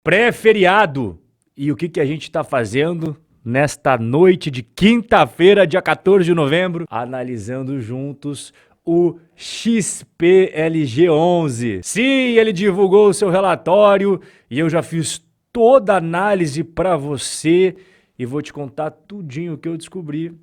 Pré-feriado. E o que a gente está fazendo nesta noite de quinta-feira, dia 14 de novembro? Analisando juntos o XPLG11. Sim, ele divulgou o seu relatório e eu já fiz toda a análise para você e vou te contar tudinho o que eu descobri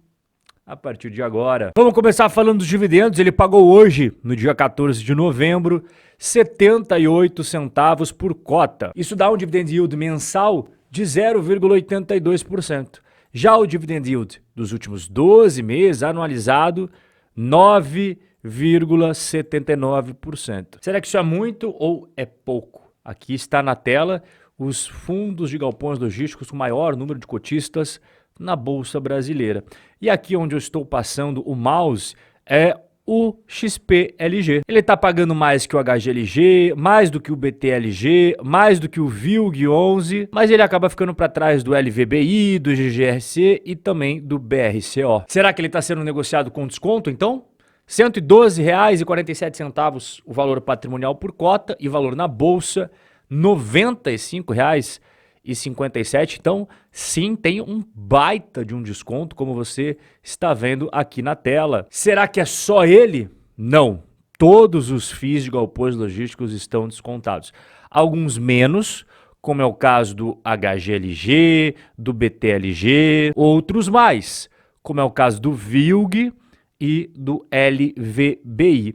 a partir de agora. Vamos começar falando dos dividendos. Ele pagou hoje, no dia 14 de novembro, 78 centavos por cota. Isso dá um dividend yield mensal de 0,82%. Já o dividend yield dos últimos 12 meses, anualizado, 9,79%. Será que isso é muito ou é pouco? Aqui está na tela os fundos de galpões logísticos com maior número de cotistas na Bolsa Brasileira. E aqui onde eu estou passando o mouse é o XPLG. Ele está pagando mais que o HGLG, mais do que o BTLG, mais do que o VILG11, mas ele acaba ficando para trás do LVBI, do GGRC e também do BRCO. Será que ele está sendo negociado com desconto, então? R$ 112,47 o valor patrimonial por cota e valor na Bolsa, R$ 95,57. Então, sim, tem um baita de um desconto, como você está vendo aqui na tela. Será que é só ele? Não. Todos os FIIs de galpões logísticos estão descontados. Alguns menos, como é o caso do HGLG, do BTLG, outros mais, como é o caso do VILG e do LVBI.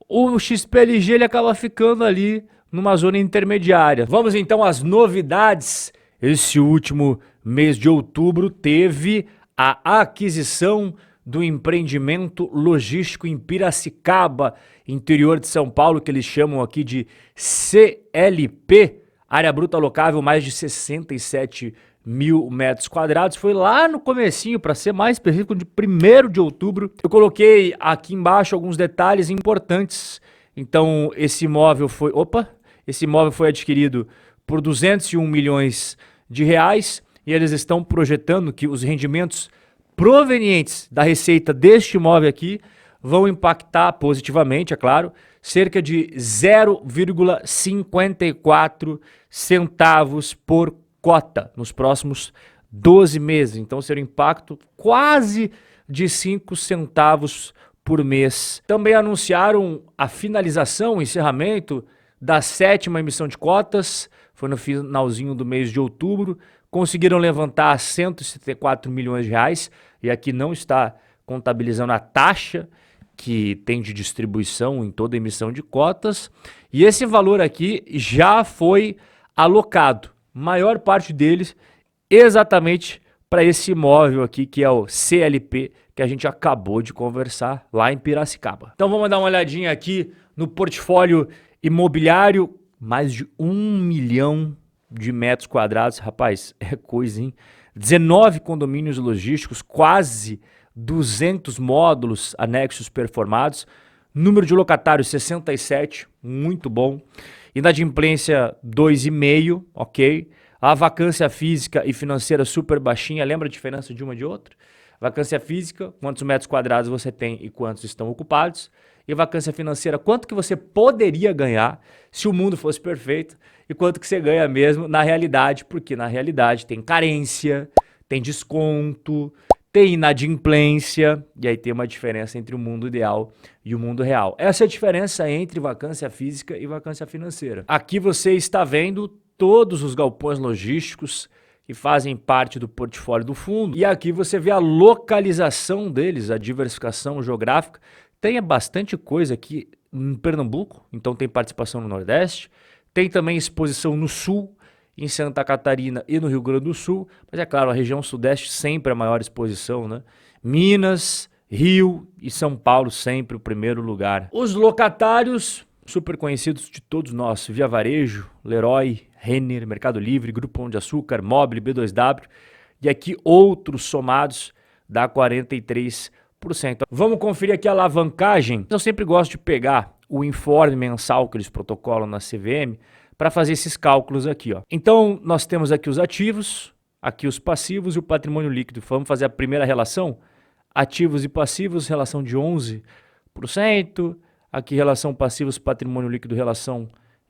O XPLG ele acaba ficando ali numa zona intermediária. Vamos então às novidades. Esse último mês de outubro teve a aquisição do empreendimento logístico em Piracicaba, interior de São Paulo, que eles chamam aqui de CLP, área bruta locável, mais de 67 mil metros quadrados. Foi lá no comecinho, para ser mais específico, de 1º de outubro. Eu coloquei aqui embaixo alguns detalhes importantes. Então, esse imóvel foi adquirido por 201 milhões de reais e eles estão projetando que os rendimentos provenientes da receita deste imóvel aqui vão impactar positivamente, é claro, cerca de 0,54 centavos por cota nos próximos 12 meses. Então, será um impacto quase de 5 centavos por mês. Também anunciaram a finalização, o encerramento da 7ª emissão de cotas, foi no finalzinho do mês de outubro, conseguiram levantar 174 milhões de reais, e aqui não está contabilizando a taxa que tem de distribuição em toda emissão de cotas, e esse valor aqui já foi alocado, maior parte deles exatamente para esse imóvel aqui, que é o CLP, que a gente acabou de conversar lá em Piracicaba. Então vamos dar uma olhadinha aqui no portfólio imobiliário, mais de 1 milhão de metros quadrados, rapaz, é coisa, hein? 19 condomínios logísticos, quase 200 módulos anexos performados, número de locatários 67, muito bom, inadimplência 2,5, ok, a vacância física e financeira super baixinha, lembra a diferença de uma de outra? Vacância física, quantos metros quadrados você tem e quantos estão ocupados. E vacância financeira, quanto que você poderia ganhar se o mundo fosse perfeito e quanto que você ganha mesmo na realidade, porque na realidade tem carência, tem desconto, tem inadimplência, e aí tem uma diferença entre o mundo ideal e o mundo real. Essa é a diferença entre vacância física e vacância financeira. Aqui você está vendo todos os galpões logísticos que fazem parte do portfólio do fundo, e aqui você vê a localização deles, a diversificação geográfica. Tem bastante coisa aqui em Pernambuco, então tem participação no Nordeste, tem também exposição no Sul, em Santa Catarina e no Rio Grande do Sul, mas é claro, a região Sudeste sempre a maior exposição, né? Minas, Rio e São Paulo sempre o primeiro lugar. Os locatários, super conhecidos de todos nós, Via Varejo, Leroy, Renner, Mercado Livre, Grupo Pão de Açúcar, Mobile, B2W, e aqui outros somados dá 43%. Vamos conferir aqui a alavancagem. Eu sempre gosto de pegar o informe mensal que eles protocolam na CVM para fazer esses cálculos aqui, ó. Então, nós temos aqui os ativos, aqui os passivos e o patrimônio líquido. Vamos fazer a primeira relação. Ativos e passivos, relação de 11%. Aqui, relação passivos, patrimônio líquido, relação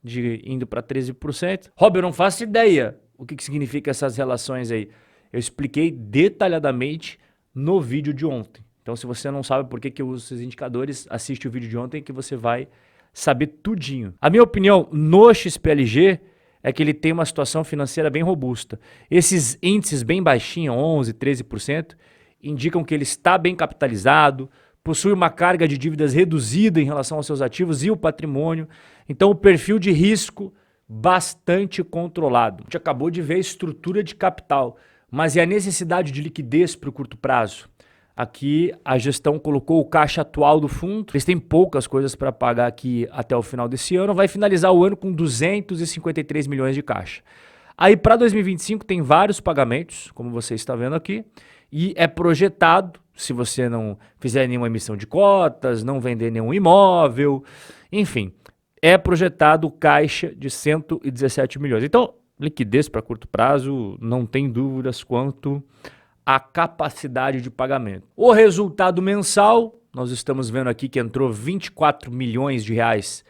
de indo para 13%. Rob, eu não faço ideia o que significa essas relações aí. Eu expliquei detalhadamente no vídeo de ontem. Então, se você não sabe por que eu uso esses indicadores, assiste o vídeo de ontem que você vai saber tudinho. A minha opinião no XPLG é que ele tem uma situação financeira bem robusta. Esses índices bem baixinhos, 11%, 13%, indicam que ele está bem capitalizado, possui uma carga de dívidas reduzida em relação aos seus ativos e o patrimônio. Então, o perfil de risco bastante controlado. A gente acabou de ver a estrutura de capital, mas e a necessidade de liquidez para o curto prazo? Aqui a gestão colocou o caixa atual do fundo, eles têm poucas coisas para pagar aqui até o final desse ano, vai finalizar o ano com 253 milhões de caixa. Aí para 2025 tem vários pagamentos, como você está vendo aqui, e é projetado, se você não fizer nenhuma emissão de cotas, não vender nenhum imóvel, enfim, é projetado caixa de 117 milhões. Então, liquidez para curto prazo, não tem dúvidas quanto a capacidade de pagamento. O resultado mensal, nós estamos vendo aqui que entrou 24 milhões de reais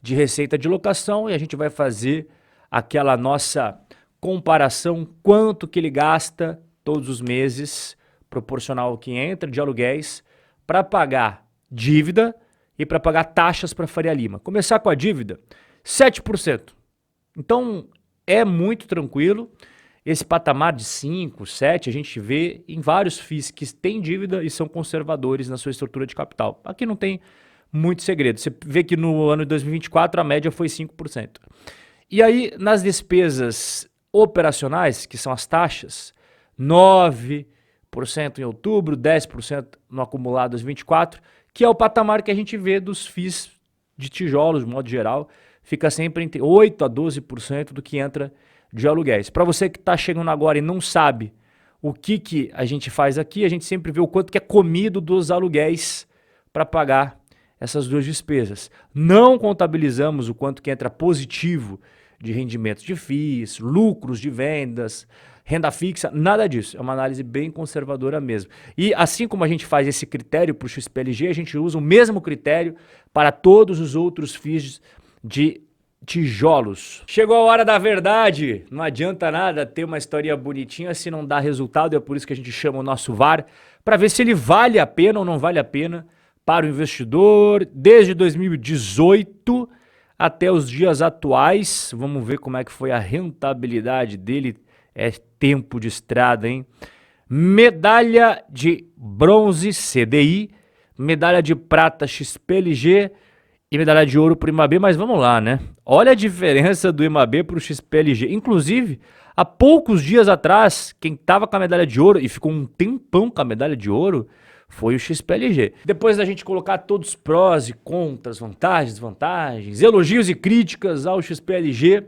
de receita de locação e a gente vai fazer aquela nossa comparação quanto que ele gasta todos os meses, proporcional ao que entra de aluguéis, para pagar dívida e para pagar taxas para Faria Lima. Começar com a dívida, 7%. Então é muito tranquilo. Esse patamar de 5, 7, a gente vê em vários FIIs que têm dívida e são conservadores na sua estrutura de capital. Aqui não tem muito segredo. Você vê que no ano de 2024 a média foi 5%. E aí, nas despesas operacionais, que são as taxas, 9% em outubro, 10% no acumulado 2024, que é o patamar que a gente vê dos FIIs de tijolos, de modo geral, fica sempre entre 8% a 12% do que entra de aluguéis. Para você que está chegando agora e não sabe o que a gente faz aqui, a gente sempre vê o quanto que é comido dos aluguéis para pagar essas duas despesas. Não contabilizamos o quanto que entra positivo de rendimentos de FIIs, lucros de vendas, renda fixa, nada disso. É uma análise bem conservadora mesmo. E assim como a gente faz esse critério para o XPLG, a gente usa o mesmo critério para todos os outros FIIs de tijolos. Chegou a hora da verdade. Não adianta nada ter uma historinha bonitinha se não dá resultado. É por isso que a gente chama o nosso VAR para ver se ele vale a pena ou não vale a pena para o investidor. Desde 2018 até os dias atuais. Vamos ver como é que foi a rentabilidade dele. É tempo de estrada, hein? Medalha de bronze CDI, medalha de prata XPLG e medalha de ouro para o IMAB, mas vamos lá, né? Olha a diferença do IMAB para o XPLG. Inclusive, há poucos dias atrás, quem estava com a medalha de ouro e ficou um tempão com a medalha de ouro foi o XPLG. Depois da gente colocar todos os prós e contras, vantagens, desvantagens, elogios e críticas ao XPLG,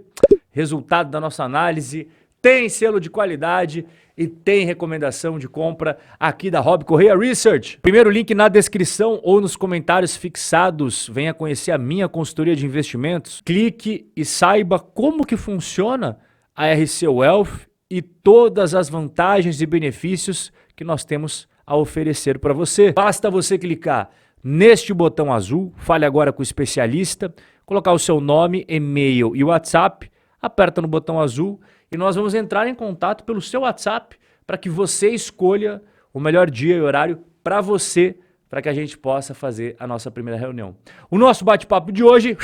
resultado da nossa análise, tem selo de qualidade e tem recomendação de compra aqui da Rob Correia Research. Primeiro link na descrição ou nos comentários fixados. Venha conhecer a minha consultoria de investimentos. Clique e saiba como que funciona a RC Wealth e todas as vantagens e benefícios que nós temos a oferecer para você. Basta você clicar neste botão azul, fale agora com o especialista, colocar o seu nome, e-mail e WhatsApp, aperta no botão azul e nós vamos entrar em contato pelo seu WhatsApp para que você escolha o melhor dia e horário para você, para que a gente possa fazer a nossa primeira reunião. O nosso bate-papo de hoje